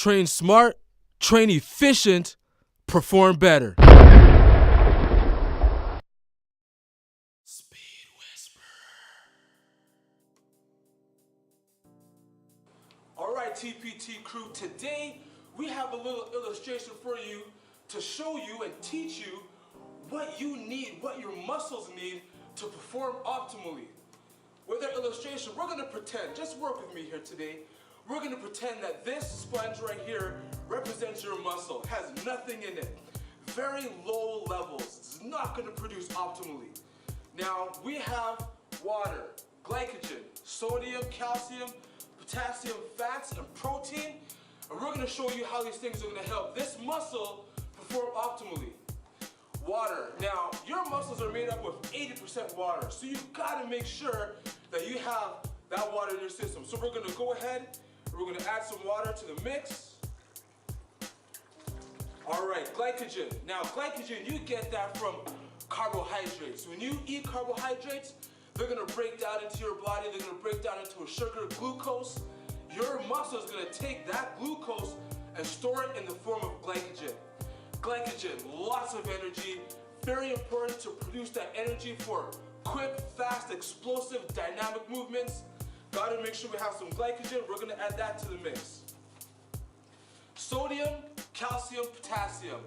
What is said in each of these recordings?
Train smart, train efficient, perform better. Speed Whisper. All right, TPT crew, today we have a little illustration for you to show you and teach you what you need, what your muscles need to perform optimally. With our illustration, we're going to pretend, just work with me here today, we're going to pretend that this sponge right here represents your muscle, has nothing in it, very low levels, it's not going to produce optimally. Now, we have water, glycogen, sodium, calcium, potassium, fats, and protein, and we're going to show you how these things are going to help this muscle perform optimally. Water. Now, your muscles are made up of 80% water, so you've got to make sure that you have that water in your system. So we're going to go ahead, we're going to add some water to the mix. All right, glycogen. Now, glycogen, you get that from carbohydrates. When you eat carbohydrates, they're going to break down into your body, they're going to break down into a sugar, glucose. Your muscle is going to take that glucose and store it in the form of glycogen. Glycogen, lots of energy, very important to produce that energy for quick, fast, explosive, dynamic movements. Gotta make sure we have some glycogen. We're gonna add that to the mix. Sodium, calcium, potassium,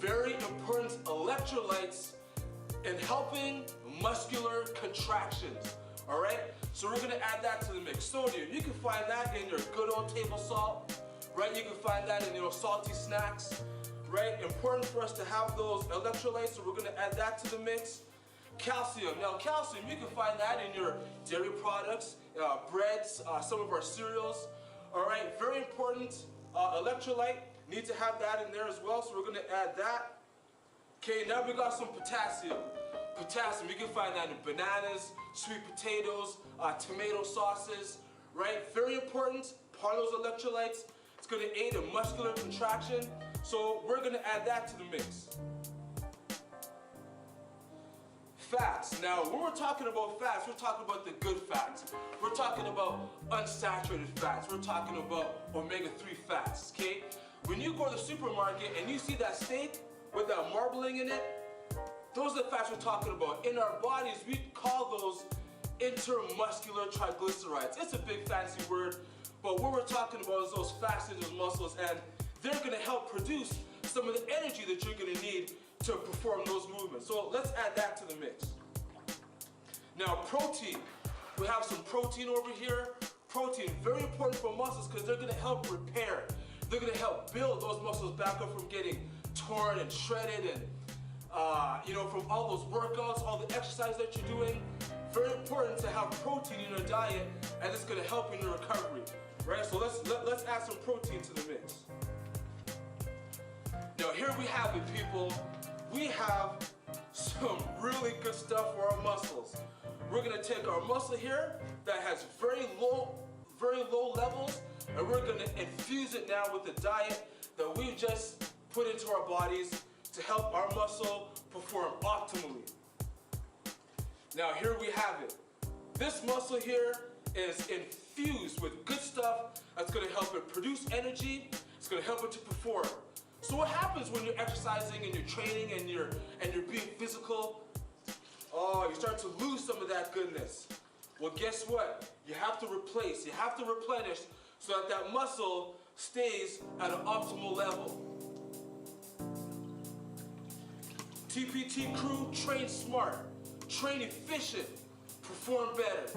very important electrolytes in helping muscular contractions. All right, so we're gonna add that to the mix. Sodium, you can find that in your good old table salt, right? You can find that in your salty snacks. Right, important for us to have those electrolytes, so we're going to add that to the mix. Calcium. Now, calcium, you can find that in your dairy products, breads, some of our cereals. All right, very important electrolyte. Need to have that in there as well, so we're going to add that. Okay, now we got some potassium. Potassium, you can find that in bananas, sweet potatoes, tomato sauces. Right, very important. Part of those electrolytes. It's going to aid in muscular contraction. So we're going to add that to the mix. Fats. Now, when we're talking about fats, we're talking about the good fats. We're talking about unsaturated fats. We're talking about omega-3 fats, okay? When you go to the supermarket and you see that steak with that marbling in it, those are the fats we're talking about. In our bodies, we call those intermuscular triglycerides. It's a big fancy word, but what we're talking about is those fats in those muscles, and they're going to help produce some of the energy that you're going to need to perform those movements. So let's add that to the mix. Now, protein. We have some protein over here. Protein, very important for muscles because they're going to help repair. They're going to help build those muscles back up from getting torn and shredded and, from all those workouts, all the exercise that you're doing. Very important to have protein in your diet, and it's going to help in your recovery. Right? So let's add some protein to the mix. Now here we have it, people. We have some really good stuff for our muscles. We're gonna take our muscle here that has very low levels, and we're gonna infuse it now with the diet that we just put into our bodies to help our muscle perform optimally. Now here we have it. This muscle here is infused with good stuff that's gonna help it produce energy. It's gonna help it to perform. So what happens when you're exercising and you're training and you're being physical? Oh, you start to lose some of that goodness. Well, guess what? You have to replace, you have to replenish so that that muscle stays at an optimal level. TPT crew, train smart, train efficient, perform better.